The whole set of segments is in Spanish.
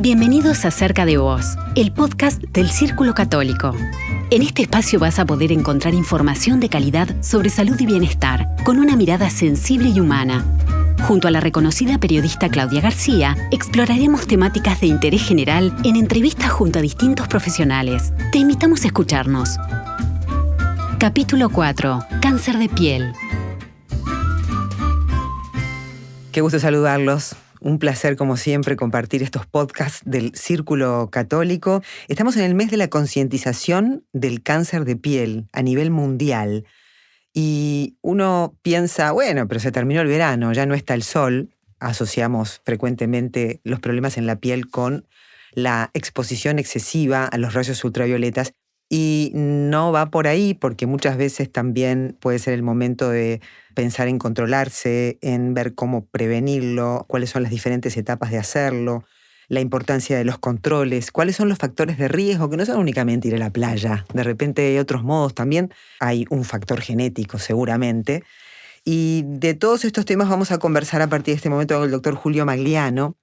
Bienvenidos a Cerca de Vos, el podcast del Círculo Católico. En este espacio vas a poder encontrar información de calidad sobre salud y bienestar, con una mirada sensible y humana. Junto a la reconocida periodista Claudia García, exploraremos temáticas de interés general en entrevistas junto a distintos profesionales. Te invitamos a escucharnos. Capítulo 4. Cáncer de piel. Qué gusto saludarlos. Un placer, como siempre, compartir estos podcasts del Círculo Católico. Estamos en el mes de la concientización del cáncer de piel a nivel mundial. Y uno piensa, bueno, pero se terminó el verano, ya no está el sol. Asociamos frecuentemente los problemas en la piel con la exposición excesiva a los rayos ultravioletas. Y no va por ahí, porque muchas veces también puede ser el momento de pensar en controlarse, en ver cómo prevenirlo, cuáles son las diferentes etapas de hacerlo, la importancia de los controles, cuáles son los factores de riesgo, que no son únicamente ir a la playa. De repente hay otros modos también. Hay un factor genético seguramente. Y de todos estos temas vamos a conversar a partir de este momento con el doctor Julio Magliano,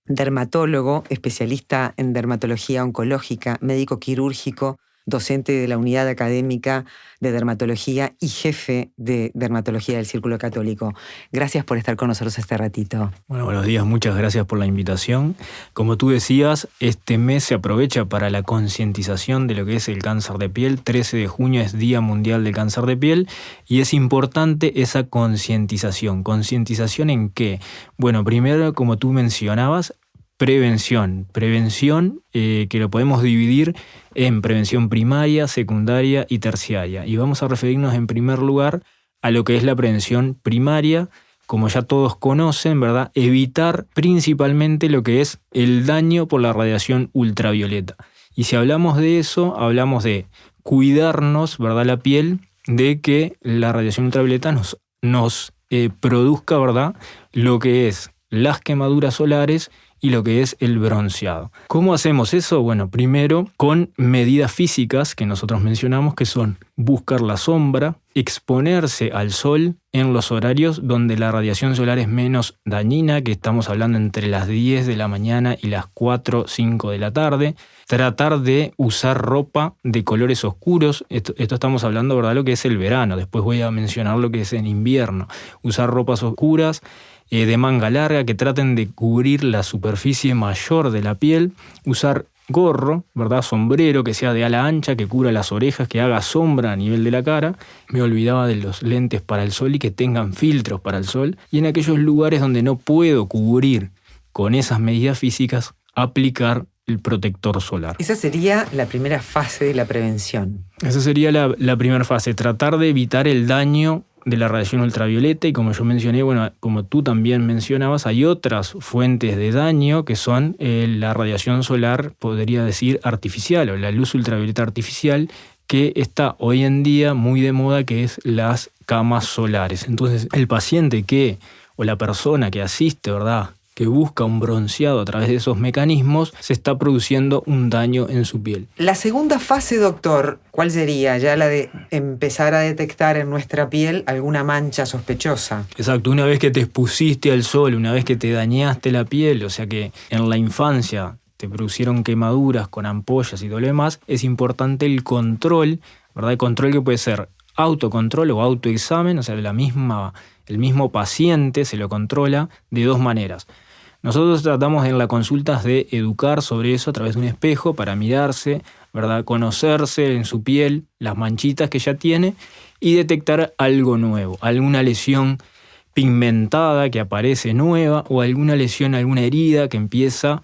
dermatólogo, especialista en dermatología oncológica, médico quirúrgico, docente de la unidad académica de dermatología y jefe de dermatología del Círculo Católico. Gracias por estar con nosotros este ratito. Bueno, buenos días, muchas gracias por la invitación. Como tú decías, este mes se aprovecha para la concientización de lo que es el cáncer de piel. 13 de junio es Día Mundial del Cáncer de Piel y es importante esa concientización. ¿Concientización en qué? Bueno, primero, como tú mencionabas, Prevención, que lo podemos dividir en prevención primaria, secundaria y terciaria. Y vamos a referirnos en primer lugar a lo que es la prevención primaria, como ya todos conocen, ¿verdad? Evitar principalmente lo que es el daño por la radiación ultravioleta. Y si hablamos de eso, hablamos de cuidarnos, ¿verdad? La piel de que la radiación ultravioleta nos produzca, ¿verdad? Lo que es las quemaduras solares y lo que es el bronceado. ¿Cómo hacemos eso? Bueno, primero con medidas físicas que nosotros mencionamos, que son buscar la sombra, exponerse al sol en los horarios donde la radiación solar es menos dañina, que estamos hablando entre las 10 de la mañana y las 4 o 5 de la tarde. Tratar de usar ropa de colores oscuros. Esto estamos hablando, ¿verdad?, lo que es el verano. Después voy a mencionar lo que es en invierno. Usar ropas oscuras, de manga larga, que traten de cubrir la superficie mayor de la piel, usar gorro, ¿verdad? Sombrero que sea de ala ancha, que cubra las orejas, que haga sombra a nivel de la cara. Me olvidaba de los lentes para el sol y que tengan filtros para el sol. Y en aquellos lugares donde no puedo cubrir con esas medidas físicas, aplicar el protector solar. Esa sería la primera fase de la prevención. Esa sería la primera fase, tratar de evitar el daño de la radiación ultravioleta. Y como yo mencioné, bueno, como tú también mencionabas, hay otras fuentes de daño que son la radiación solar, podría decir artificial, o la luz ultravioleta artificial, que está hoy en día muy de moda, que es las camas solares. Entonces, el paciente o la persona que asiste, ¿verdad?, que busca un bronceado a través de esos mecanismos, se está produciendo un daño en su piel. La segunda fase, doctor, ¿cuál sería? Ya la de empezar a detectar en nuestra piel alguna mancha sospechosa. Exacto, una vez que te expusiste al sol, una vez que te dañaste la piel, o sea que en la infancia te produjeron quemaduras con ampollas y todo lo demás, es importante el control, ¿verdad? El control que puede ser autocontrol o autoexamen, o sea, el mismo paciente se lo controla de dos maneras. Nosotros tratamos en las consultas de educar sobre eso a través de un espejo para mirarse, ¿verdad?, conocerse en su piel, las manchitas que ya tiene y detectar algo nuevo, alguna lesión pigmentada que aparece nueva o alguna lesión, alguna herida que empieza,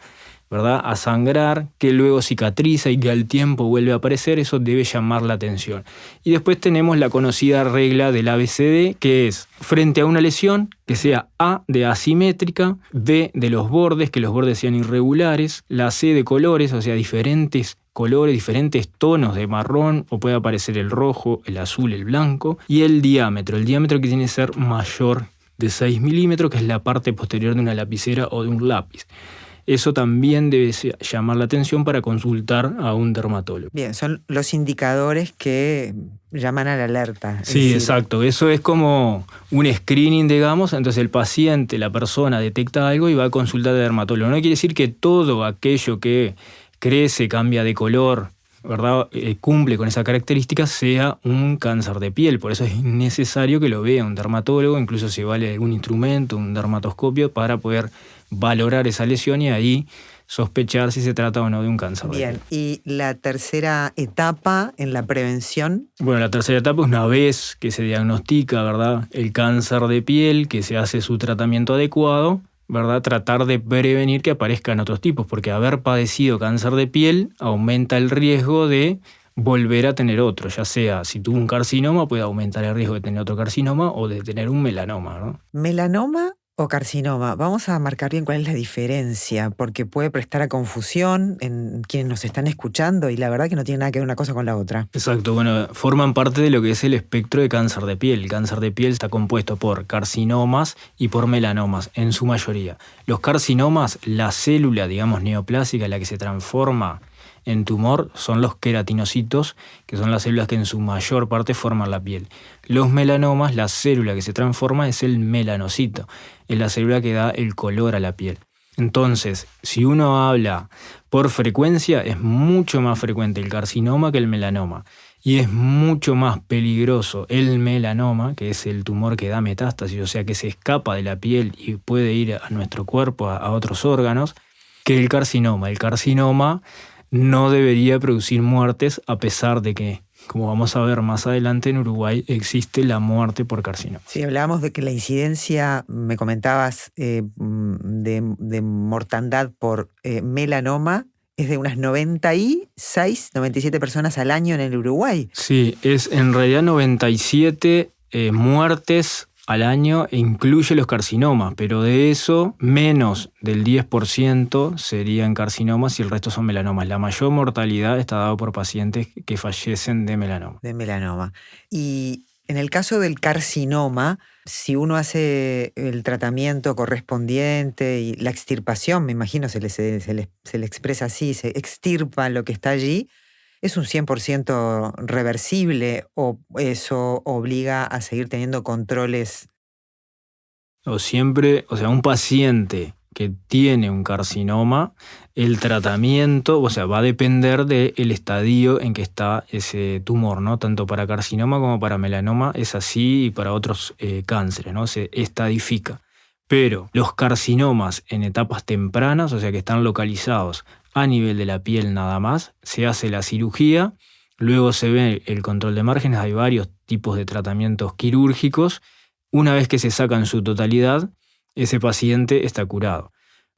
¿verdad?, a sangrar, que luego cicatriza y que al tiempo vuelve a aparecer. Eso debe llamar la atención. Y después tenemos la conocida regla del ABCD, que es frente a una lesión que sea A de asimétrica, B de los bordes, que los bordes sean irregulares, la C de colores, o sea, diferentes colores, diferentes tonos de marrón, o puede aparecer el rojo, el azul, el blanco, y el diámetro que tiene que ser mayor de 6 milímetros, que es la parte posterior de una lapicera o de un lápiz. eso también debe llamar la atención para consultar a un dermatólogo. Bien, son los indicadores que llaman a la alerta. Sí, exacto. Eso es como un screening, digamos. Entonces el paciente, la persona, detecta algo y va a consultar al dermatólogo. No quiere decir que todo aquello que crece, cambia de color, ¿verdad? Cumple con esa característica, sea un cáncer de piel. Por eso es necesario que lo vea un dermatólogo, incluso se vale algún instrumento, un dermatoscopio, para poder valorar esa lesión y ahí sospechar si se trata o no de un cáncer de piel. Bien, ¿y la tercera etapa en la prevención? Bueno, la tercera etapa es una vez que se diagnostica, ¿verdad?, el cáncer de piel, que se hace su tratamiento adecuado, ¿verdad?, tratar de prevenir que aparezcan otros tipos, porque haber padecido cáncer de piel aumenta el riesgo de volver a tener otro, ya sea si tuvo un carcinoma puede aumentar el riesgo de tener otro carcinoma o de tener un melanoma, ¿no? ¿Melanoma o carcinoma? Vamos a marcar bien cuál es la diferencia, porque puede prestar a confusión en quienes nos están escuchando y la verdad que no tiene nada que ver una cosa con la otra. Exacto, bueno, forman parte de lo que es el espectro de cáncer de piel. El cáncer de piel está compuesto por carcinomas y por melanomas, en su mayoría. Los carcinomas, la célula, digamos, neoplásica, la que se transforma en tumor, son los queratinocitos, que son las células que en su mayor parte forman la piel. Los melanomas, la célula que se transforma es el melanocito, es la célula que da el color a la piel. Entonces, si uno habla por frecuencia, es mucho más frecuente el carcinoma que el melanoma. Y es mucho más peligroso el melanoma, que es el tumor que da metástasis, o sea que se escapa de la piel y puede ir a nuestro cuerpo, a otros órganos, que el carcinoma. El carcinoma no debería producir muertes, a pesar de que, como vamos a ver más adelante, en Uruguay existe la muerte por carcinoma. Sí, hablábamos de que la incidencia, me comentabas, de mortandad por melanoma es de unas 96, 97 personas al año en el Uruguay. Sí, es en realidad 97 muertes al año e incluye los carcinomas, pero de eso menos del 10% serían carcinomas y el resto son melanomas. La mayor mortalidad está dada por pacientes que fallecen de melanoma. De melanoma. Y en el caso del carcinoma, si uno hace el tratamiento correspondiente y la extirpación, me imagino se le expresa así, se extirpa lo que está allí, ¿es un 100% reversible o eso obliga a seguir teniendo controles? Un paciente que tiene un carcinoma, el tratamiento, va a depender del estadio en que está ese tumor, ¿no? Tanto para carcinoma como para melanoma es así y para otros cánceres, ¿no? Se estadifica. Pero los carcinomas en etapas tempranas, o sea que están localizados a nivel de la piel nada más, se hace la cirugía, luego se ve el control de márgenes, hay varios tipos de tratamientos quirúrgicos. Una vez que se saca en su totalidad, ese paciente está curado.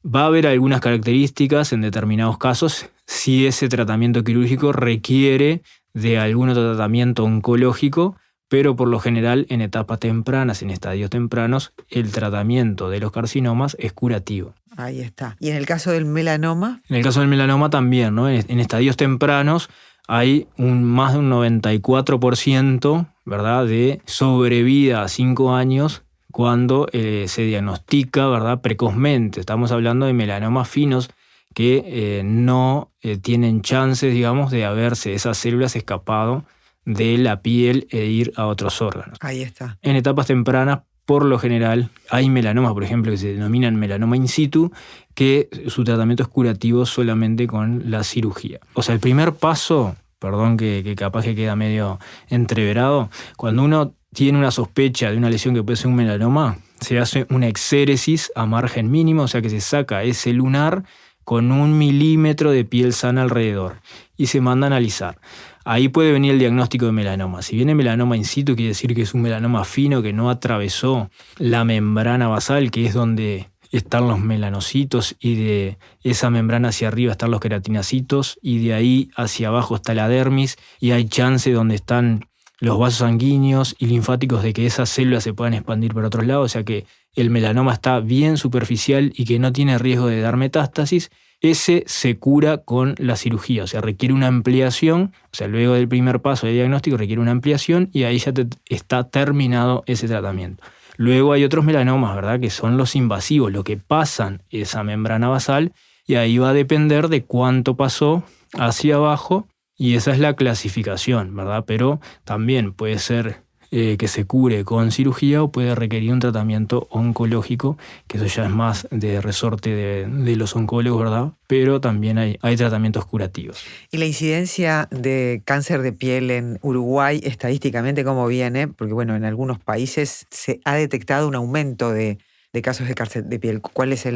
Va a haber algunas características en determinados casos si ese tratamiento quirúrgico requiere de algún otro tratamiento oncológico, pero por lo general en etapas tempranas, en estadios tempranos, el tratamiento de los carcinomas es curativo. Ahí está. ¿Y en el caso del melanoma? En el caso del melanoma también, ¿no? En estadios tempranos hay más de un 94%, ¿verdad?, de sobrevida a 5 años cuando se diagnostica, ¿verdad?, precozmente. Estamos hablando de melanomas finos que no tienen chances, digamos, de haberse esas células escapado de la piel e ir a otros órganos. Ahí está. En etapas tempranas, por lo general, hay melanomas, por ejemplo, que se denominan melanoma in situ, que su tratamiento es curativo solamente con la cirugía. O sea, el primer paso, perdón que capaz que queda medio entreverado, cuando uno tiene una sospecha de una lesión que puede ser un melanoma, se hace una exéresis a margen mínimo, o sea que se saca ese lunar con 1 milímetro de piel sana alrededor y se manda a analizar. Ahí puede venir el diagnóstico de melanoma. Si viene melanoma in situ, quiere decir que es un melanoma fino que no atravesó la membrana basal, que es donde están los melanocitos, y de esa membrana hacia arriba están los queratinocitos, y de ahí hacia abajo está la dermis, y hay chance donde están los vasos sanguíneos y linfáticos de que esas células se puedan expandir por otros lados, o sea que el melanoma está bien superficial y que no tiene riesgo de dar metástasis. Ese se cura con la cirugía, o sea, requiere una ampliación, o sea, luego del primer paso de diagnóstico requiere una ampliación y ahí ya está terminado ese tratamiento. Luego hay otros melanomas, ¿verdad?, que son los invasivos, lo que pasan esa membrana basal y ahí va a depender de cuánto pasó hacia abajo, y esa es la clasificación, ¿verdad? Pero también puede ser que se cure con cirugía o puede requerir un tratamiento oncológico, que eso ya es más de resorte de los oncólogos, ¿verdad? Pero también hay tratamientos curativos. ¿Y la incidencia de cáncer de piel en Uruguay estadísticamente cómo viene? Porque bueno, en algunos países se ha detectado un aumento de casos de cáncer de piel. ¿Cuál es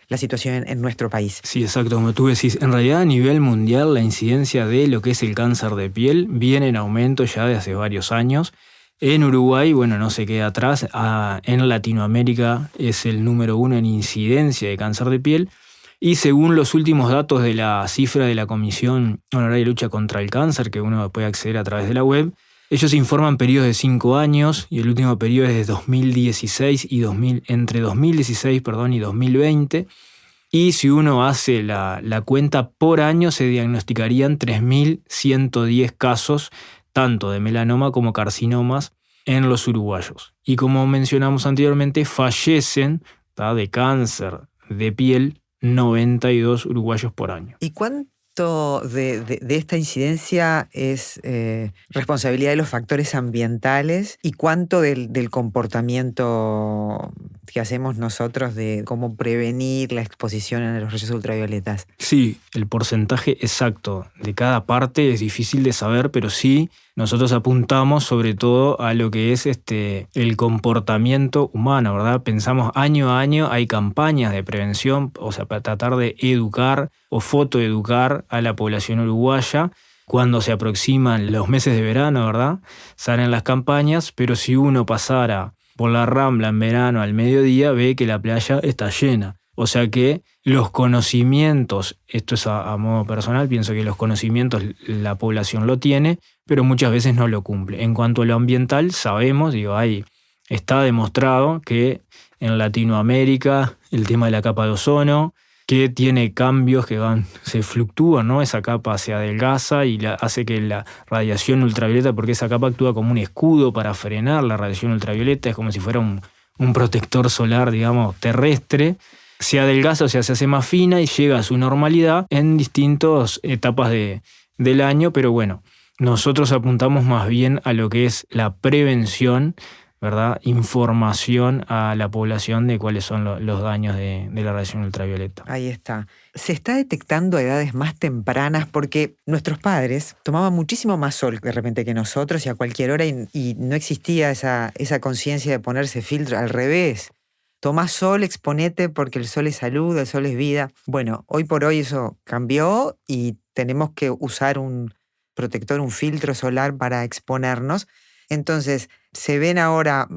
la situación en nuestro país? Sí, exacto, como tú decís. En realidad, a nivel mundial, la incidencia de lo que es el cáncer de piel viene en aumento ya de hace varios años. En Uruguay, bueno, no se queda atrás. En Latinoamérica es el número 1 en incidencia de cáncer de piel. Y según los últimos datos de la cifra de la Comisión Honoraria de Lucha contra el Cáncer, que uno puede acceder a través de la web, ellos informan periodos de 5 años y el último periodo es de 2016 y entre 2016 y 2020. Y si uno hace la cuenta por año, se diagnosticarían 3.110 casos, tanto de melanoma como carcinomas, en los uruguayos. Y como mencionamos anteriormente, fallecen de cáncer de piel 92 uruguayos por año. ¿Y cuánto de esta incidencia es responsabilidad de los factores ambientales y cuánto del comportamiento que hacemos nosotros de cómo prevenir la exposición a los rayos ultravioletas? Sí, el porcentaje exacto de cada parte es difícil de saber, pero sí nosotros apuntamos sobre todo a lo que es el comportamiento humano, ¿verdad? Pensamos año a año hay campañas de prevención, o sea, para tratar de educar o fotoeducar a la población uruguaya. Cuando se aproximan los meses de verano, ¿verdad? Salen las campañas, pero si uno pasara por la Rambla en verano al mediodía, ve que la playa está llena. O sea que los conocimientos, esto es a modo personal, pienso que los conocimientos la población lo tiene, pero muchas veces no lo cumple. En cuanto a lo ambiental, sabemos, ahí está demostrado que en Latinoamérica el tema de la capa de ozono, que tiene cambios que se fluctúan, ¿no? Esa capa se adelgaza y hace que la radiación ultravioleta, porque esa capa actúa como un escudo para frenar la radiación ultravioleta, es como si fuera un protector solar, digamos, terrestre, se adelgaza, o sea, se hace más fina y llega a su normalidad en distintas etapas del año, pero bueno, nosotros apuntamos más bien a lo que es la prevención, ¿verdad? Información a la población de cuáles son los daños de la radiación ultravioleta. Ahí está. Se está detectando a edades más tempranas porque nuestros padres tomaban muchísimo más sol de repente que nosotros y a cualquier hora y no existía esa conciencia de ponerse filtro. Al revés. Tomá sol, exponete porque el sol es salud, el sol es vida. Bueno, hoy por hoy eso cambió y tenemos que usar un protector, un filtro solar para exponernos. Entonces, se ven ahora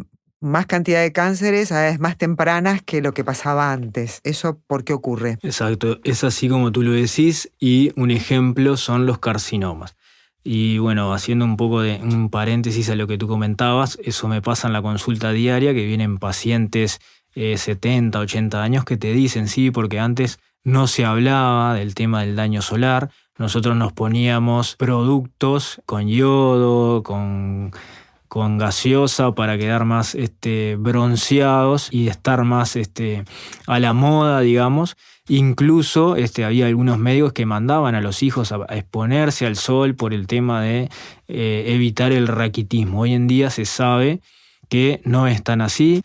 más cantidad de cánceres a edades más tempranas que lo que pasaba antes. ¿Eso por qué ocurre? Exacto, es así como tú lo decís, y un ejemplo son los carcinomas. Y bueno, haciendo un poco de un paréntesis a lo que tú comentabas, eso me pasa en la consulta diaria, que vienen pacientes 70, 80 años que te dicen, sí, porque antes no se hablaba del tema del daño solar, nosotros nos poníamos productos con yodo, con gaseosa para quedar más bronceados y estar más a la moda, digamos. Incluso había algunos médicos que mandaban a los hijos a exponerse al sol por el tema de evitar el raquitismo. Hoy en día se sabe que no es tan así.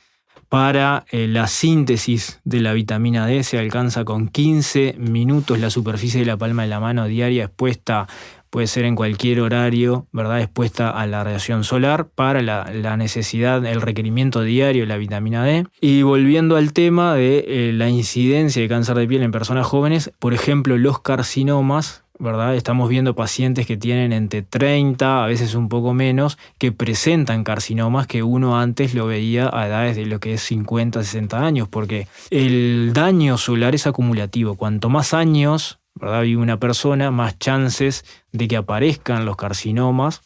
Para la síntesis de la vitamina D se alcanza con 15 minutos la superficie de la palma de la mano diaria expuesta, puede ser en cualquier horario, ¿verdad? Expuesta a la radiación solar para la necesidad, el requerimiento diario de la vitamina D. Y volviendo al tema de la incidencia de cáncer de piel en personas jóvenes, por ejemplo, los carcinomas, ¿verdad? Estamos viendo pacientes que tienen entre 30, a veces un poco menos, que presentan carcinomas que uno antes lo veía a edades de lo que es 50, 60 años, porque el daño solar es acumulativo. Cuanto más años, ¿verdad?, vive una persona, más chances de que aparezcan los carcinomas.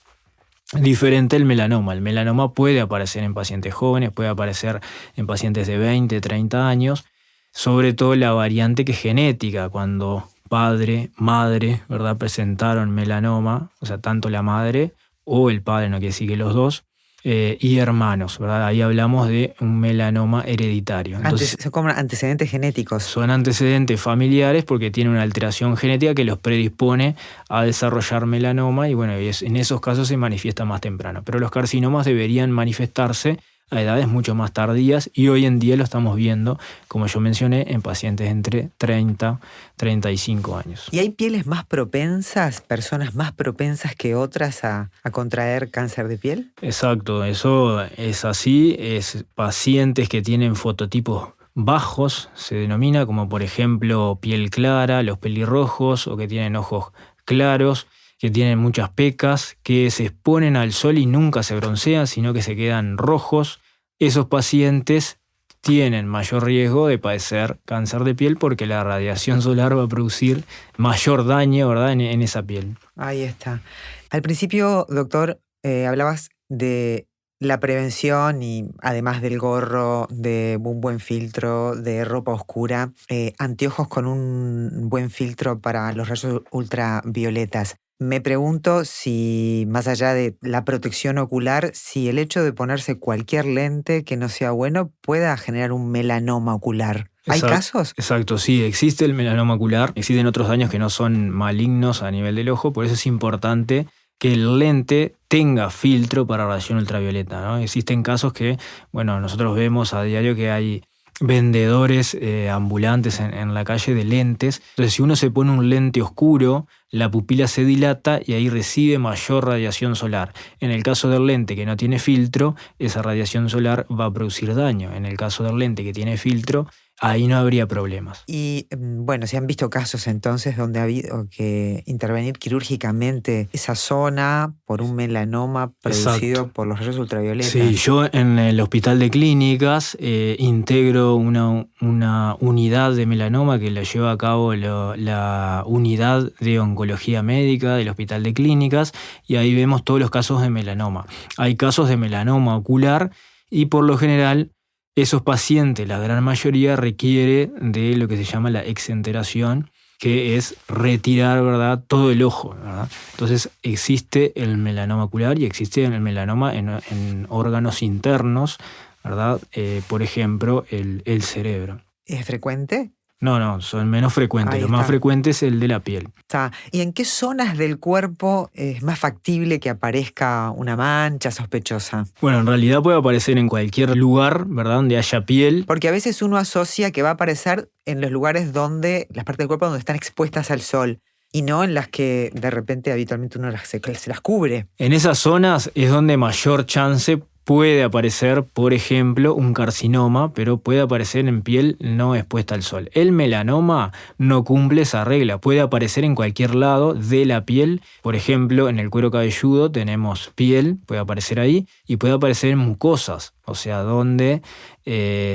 Diferente el melanoma. El melanoma puede aparecer en pacientes jóvenes, puede aparecer en pacientes de 20, 30 años, sobre todo la variante que es genética, cuando padre, madre, ¿verdad?, presentaron melanoma, o sea, tanto la madre o el padre, no quiere decir que los dos, y hermanos, ¿verdad? Ahí hablamos de un melanoma hereditario. Entonces, Son como antecedentes genéticos. son antecedentes familiares porque tienen una alteración genética que los predispone a desarrollar melanoma y bueno, en esos casos se manifiesta más temprano. Pero los carcinomas deberían manifestarse a edades mucho más tardías y hoy en día lo estamos viendo, como yo mencioné, en pacientes entre 30 y 35 años. ¿Y hay pieles más propensas, personas más propensas que otras a contraer cáncer de piel? Exacto, eso es así, es pacientes que tienen fototipos bajos, se denomina, como por ejemplo piel clara, los pelirrojos o que tienen ojos claros, que tienen muchas pecas, que se exponen al sol y nunca se broncean, sino que se quedan rojos. Esos pacientes tienen mayor riesgo de padecer cáncer de piel porque la radiación solar va a producir mayor daño, ¿verdad?, en esa piel. Ahí está. Al principio, doctor, hablabas de la prevención y además del gorro, de un buen filtro, de ropa oscura, anteojos con un buen filtro para los rayos ultravioletas. Me pregunto si, más allá de la protección ocular, si el hecho de ponerse cualquier lente que no sea bueno pueda generar un melanoma ocular. ¿Hay casos? Exacto, sí, existe el melanoma ocular, existen otros daños que no son malignos a nivel del ojo, por eso es importante que el lente tenga filtro para radiación ultravioleta, ¿no? Existen casos que, bueno, nosotros vemos a diario que hay vendedores ambulantes en la calle de lentes. Entonces, si uno se pone un lente oscuro, la pupila se dilata y ahí recibe mayor radiación solar. En el caso del lente que no tiene filtro, esa radiación solar va a producir daño. En el caso del lente que tiene filtro, ahí no habría problemas. Y bueno, se han visto casos entonces donde ha habido que intervenir quirúrgicamente esa zona por un melanoma producido por los rayos ultravioletas. Sí, yo en el Hospital de Clínicas integro una unidad de melanoma que la lleva a cabo la unidad de oncología médica del Hospital de Clínicas y ahí vemos todos los casos de melanoma. Hay casos de melanoma ocular y por lo general esos pacientes, la gran mayoría, requiere de lo que se llama la exenteración, que es retirar, ¿verdad?, todo el ojo, ¿verdad? Entonces existe el melanoma ocular y existe el melanoma en órganos internos, ¿verdad? Por ejemplo, el cerebro. ¿Es frecuente? No, son menos frecuentes. Lo más frecuente es el de la piel. Está. ¿Y en qué zonas del cuerpo es más factible que aparezca una mancha sospechosa? Bueno, en realidad puede aparecer en cualquier lugar, ¿verdad?, donde haya piel. Porque a veces uno asocia que va a aparecer en los lugares donde, las partes del cuerpo donde están expuestas al sol, y no en las que de repente habitualmente uno se las cubre. En esas zonas es donde mayor chance puede aparecer, por ejemplo, un carcinoma, pero puede aparecer en piel no expuesta al sol. El melanoma no cumple esa regla, puede aparecer en cualquier lado de la piel. Por ejemplo, en el cuero cabelludo tenemos piel, puede aparecer ahí, y puede aparecer en mucosas, o sea, donde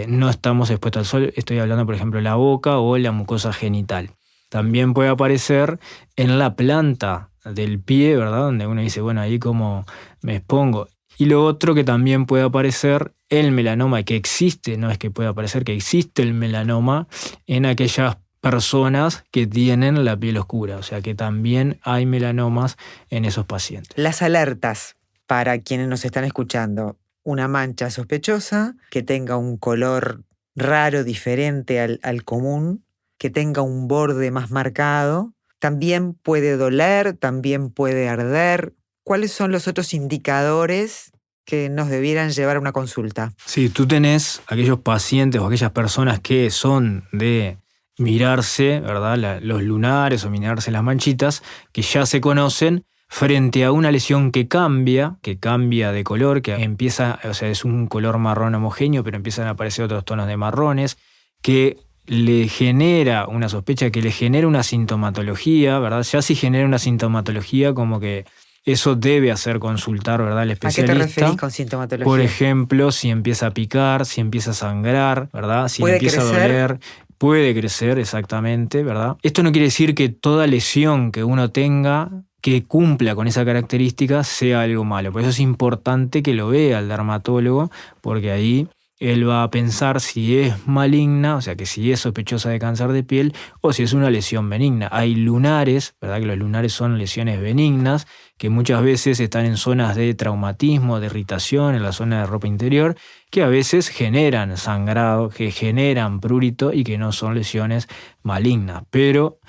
no estamos expuestos al sol. Estoy hablando, por ejemplo, de la boca o la mucosa genital. También puede aparecer en la planta del pie, ¿verdad?, donde uno dice, bueno, ahí cómo me expongo. Y lo otro que también puede aparecer, el melanoma, que existe, no es que pueda aparecer, que existe el melanoma en aquellas personas que tienen la piel oscura, o sea que también hay melanomas en esos pacientes. Las alertas para quienes nos están escuchando: una mancha sospechosa, que tenga un color raro, diferente al común, que tenga un borde más marcado, también puede doler, también puede arder. ¿Cuáles son los otros indicadores que nos debieran llevar a una consulta? Sí, tú tenés aquellos pacientes o aquellas personas que son de mirarse, ¿verdad?, los lunares o mirarse las manchitas, que ya se conocen frente a una lesión que cambia de color, que empieza, o sea, es un color marrón homogéneo, pero empiezan a aparecer otros tonos de marrones, que le genera una sospecha, que le genera una sintomatología, ¿verdad? Ya si genera una sintomatología, como que eso debe hacer consultar, ¿verdad?, al especialista. ¿A qué te referís con sintomatología? Por ejemplo, si empieza a picar, si empieza a sangrar, ¿verdad?, si empieza a doler. Puede crecer, exactamente, ¿verdad? Esto no quiere decir que toda lesión que uno tenga que cumpla con esa característica sea algo malo. Por eso es importante que lo vea el dermatólogo, porque ahí él va a pensar si es maligna, o sea que si es sospechosa de cáncer de piel o si es una lesión benigna. Hay lunares, ¿verdad? Que los lunares son lesiones benignas que muchas veces están en zonas de traumatismo, de irritación, en la zona de ropa interior, que a veces generan sangrado, que generan prurito y que no son lesiones malignas. Pero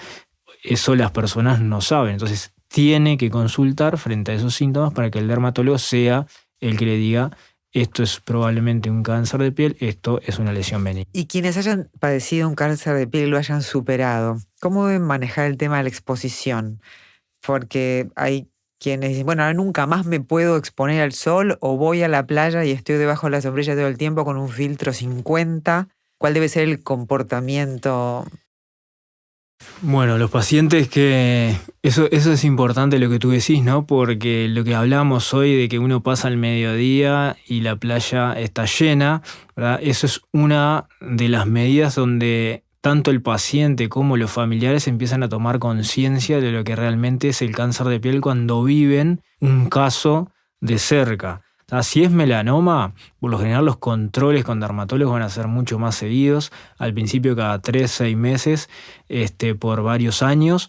eso las personas no saben. Entonces tiene que consultar frente a esos síntomas para que el dermatólogo sea el que le diga: esto es probablemente un cáncer de piel, esto es una lesión benigna. Y quienes hayan padecido un cáncer de piel y lo hayan superado, ¿cómo deben manejar el tema de la exposición? Porque hay quienes dicen, bueno, ahora nunca más me puedo exponer al sol, o voy a la playa y estoy debajo de la sombrilla todo el tiempo con un filtro 50. ¿Cuál debe ser el comportamiento? Bueno, los pacientes que... Eso es importante lo que tú decís, ¿no? Porque lo que hablamos hoy de que uno pasa al mediodía y la playa está llena, ¿verdad? Eso es una de las medidas donde tanto el paciente como los familiares empiezan a tomar conciencia de lo que realmente es el cáncer de piel cuando viven un caso de cerca. Si es melanoma, por lo general los controles con dermatólogos van a ser mucho más seguidos, al principio cada 3-6 meses, por varios años.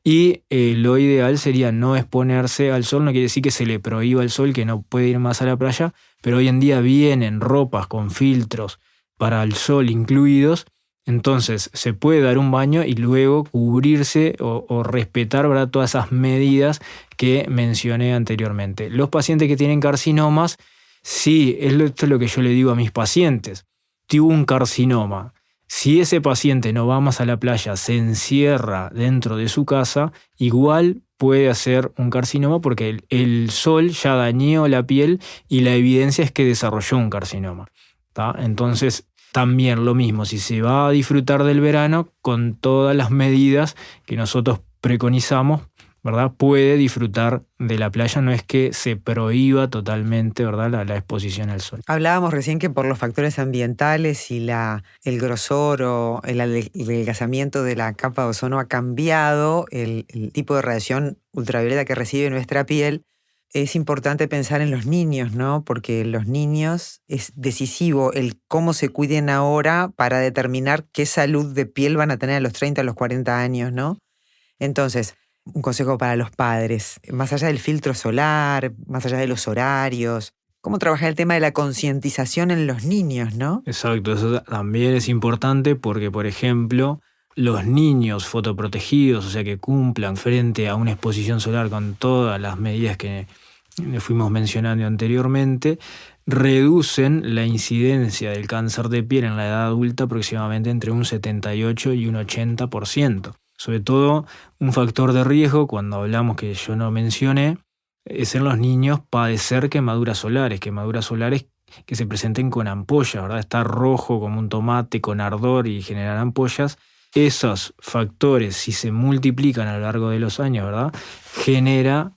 Y lo ideal sería no exponerse al sol. No quiere decir que se le prohíba el sol, que no puede ir más a la playa, pero hoy en día vienen ropas con filtros para el sol incluidos. Entonces se puede dar un baño y luego cubrirse o respetar, ¿verdad?, todas esas medidas que mencioné anteriormente. Los pacientes que tienen carcinomas, sí, esto es lo que yo le digo a mis pacientes. Tuvo un carcinoma. Si ese paciente no va más a la playa, se encierra dentro de su casa, igual puede hacer un carcinoma porque el sol ya dañó la piel y la evidencia es que desarrolló un carcinoma, ¿tá? Entonces, también lo mismo, si se va a disfrutar del verano, con todas las medidas que nosotros preconizamos, ¿verdad?, puede disfrutar de la playa. No es que se prohíba totalmente, ¿verdad?, la exposición al sol. Hablábamos recién que por los factores ambientales y el grosor o el adelgazamiento de la capa de ozono ha cambiado el tipo de radiación ultravioleta que recibe nuestra piel. Es importante pensar en los niños, ¿no? Porque los niños es decisivo el cómo se cuiden ahora para determinar qué salud de piel van a tener a los 30, a los 40 años, ¿no? Entonces, un consejo para los padres, más allá del filtro solar, más allá de los horarios, cómo trabajar el tema de la concientización en los niños, ¿no? Exacto, eso también es importante porque, por ejemplo, los niños fotoprotegidos, o sea, que cumplan frente a una exposición solar con todas las medidas que fuimos mencionando anteriormente, reducen la incidencia del cáncer de piel en la edad adulta aproximadamente entre un 78 y un 80%. Sobre todo, un factor de riesgo, cuando hablamos que yo no mencioné, es en los niños padecer quemaduras solares que se presenten con ampollas, ¿verdad? Estar rojo como un tomate, con ardor y generar ampollas. Esos factores, si se multiplican a lo largo de los años, ¿verdad?, genera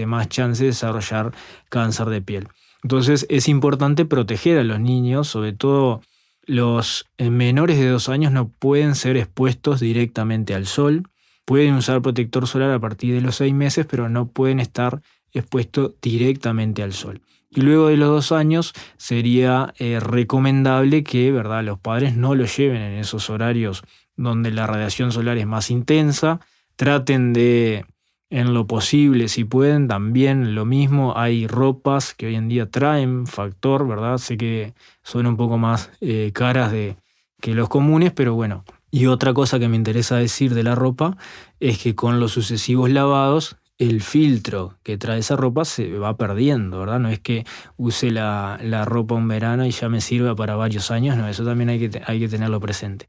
más chance de desarrollar cáncer de piel. Entonces es importante proteger a los niños, sobre todo los menores de 2 años no pueden ser expuestos directamente al sol. Pueden usar protector solar a partir de los 6 meses, pero no pueden estar expuestos directamente al sol. Y luego de los 2 años sería recomendable que, ¿verdad?, los padres no lo lleven en esos horarios donde la radiación solar es más intensa. Traten de, en lo posible, si pueden, también lo mismo. Hay ropas que hoy en día traen factor, ¿verdad? Sé que son un poco más caras que los comunes, pero bueno. Y otra cosa que me interesa decir de la ropa es que con los sucesivos lavados, el filtro que trae esa ropa se va perdiendo, ¿verdad? No es que use la ropa un verano y ya me sirva para varios años, no, eso también hay que tenerlo presente.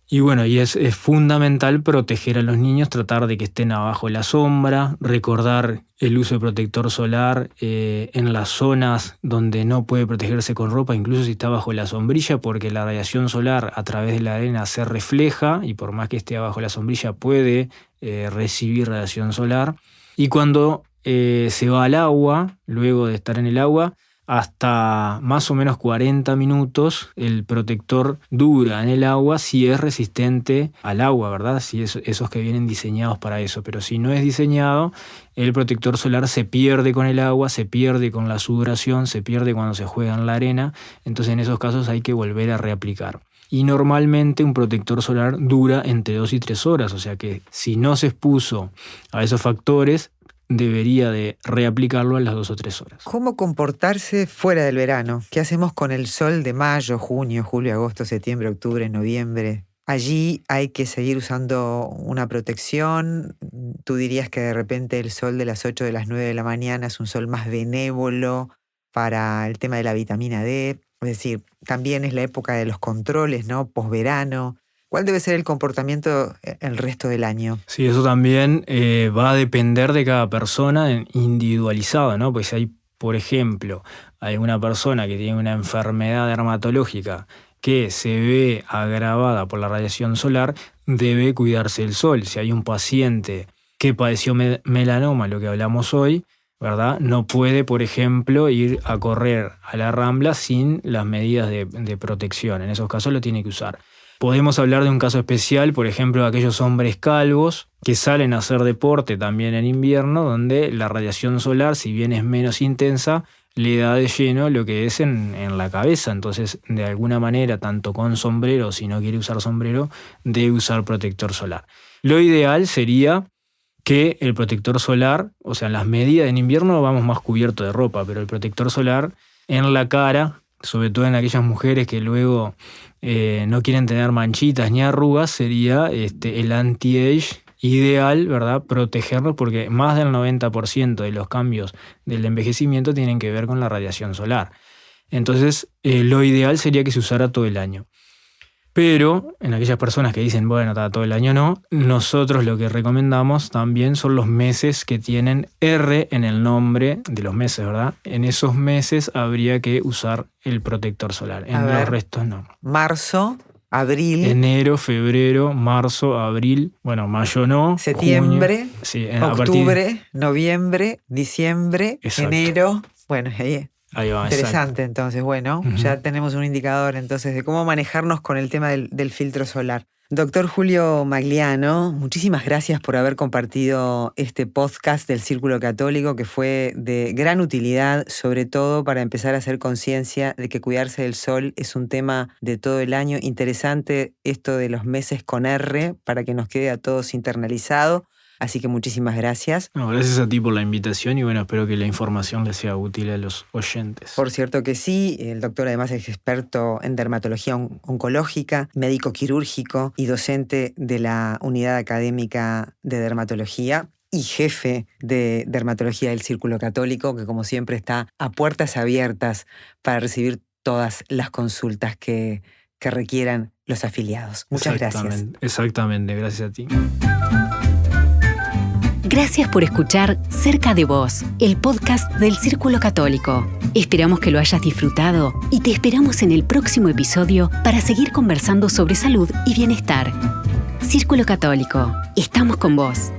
Y bueno, y es fundamental proteger a los niños, tratar de que estén abajo la sombra, recordar el uso de protector solar en las zonas donde no puede protegerse con ropa, incluso si está bajo la sombrilla, porque la radiación solar a través de la arena se refleja y por más que esté abajo la sombrilla puede recibir radiación solar. Y cuando se va al agua, luego de estar en el agua, hasta más o menos 40 minutos el protector dura en el agua si es resistente al agua, ¿verdad? Si es esos que vienen diseñados para eso. Pero si no es diseñado, el protector solar se pierde con el agua, se pierde con la sudoración, se pierde cuando se juega en la arena. Entonces en esos casos hay que volver a reaplicar. Y normalmente un protector solar dura entre 2 y 3 horas, o sea que si no se expuso a esos factores, debería de reaplicarlo a las 2 o 3 horas. ¿Cómo comportarse fuera del verano? ¿Qué hacemos con el sol de mayo, junio, julio, agosto, septiembre, octubre, noviembre? Allí hay que seguir usando una protección. ¿Tú dirías que de repente el sol de las 8 de las 9 de la mañana es un sol más benévolo para el tema de la vitamina D? Es decir, también es la época de los controles, ¿no? Posverano. ¿Cuál debe ser el comportamiento el resto del año? Sí, eso también va a depender de cada persona individualizado, ¿no? Pues si hay, por ejemplo, hay una persona que tiene una enfermedad dermatológica que se ve agravada por la radiación solar, debe cuidarse del sol. Si hay un paciente que padeció melanoma, lo que hablamos hoy, ¿verdad? No puede, por ejemplo, ir a correr a la Rambla sin las medidas de protección. En esos casos lo tiene que usar. Podemos hablar de un caso especial, por ejemplo, de aquellos hombres calvos que salen a hacer deporte también en invierno, donde la radiación solar, si bien es menos intensa, le da de lleno lo que es en la cabeza. Entonces, de alguna manera, tanto con sombrero, si no quiere usar sombrero, debe usar protector solar. Lo ideal sería que el protector solar, o sea, en las medidas en invierno vamos más cubierto de ropa, pero el protector solar en la cara, sobre todo en aquellas mujeres que luego no quieren tener manchitas ni arrugas, sería el anti-age ideal, ¿verdad? Protegerlos, porque más del 90% de los cambios del envejecimiento tienen que ver con la radiación solar. Entonces, lo ideal sería que se usara todo el año. Pero en aquellas personas que dicen, bueno, todo el año no, nosotros lo que recomendamos también son los meses que tienen R en el nombre de los meses, ¿verdad? En esos meses habría que usar el protector solar. En los restos no. Marzo, abril. Enero, febrero, marzo, abril. Bueno, mayo no. Septiembre, junio, sí, octubre, noviembre, diciembre, exacto. Enero. Bueno, ahí va, interesante, exacto. Entonces, bueno, ya tenemos un indicador entonces de cómo manejarnos con el tema del filtro solar. Doctor Julio Magliano, muchísimas gracias por haber compartido este podcast del Círculo Católico, que fue de gran utilidad, sobre todo para empezar a hacer conciencia de que cuidarse del sol es un tema de todo el año. Interesante esto de los meses con R, para que nos quede a todos internalizado. Así que muchísimas gracias. No, gracias a ti por la invitación y bueno, espero que la información les sea útil a los oyentes. Por cierto que sí, el doctor además es experto en dermatología oncológica, médico quirúrgico y docente de la unidad académica de dermatología y jefe de dermatología del Círculo Católico, que como siempre está a puertas abiertas para recibir todas las consultas que requieran los afiliados. Muchas gracias. Exactamente, gracias a ti. Gracias por escuchar Cerca de Vos, el podcast del Círculo Católico. Esperamos que lo hayas disfrutado y te esperamos en el próximo episodio para seguir conversando sobre salud y bienestar. Círculo Católico, estamos con vos.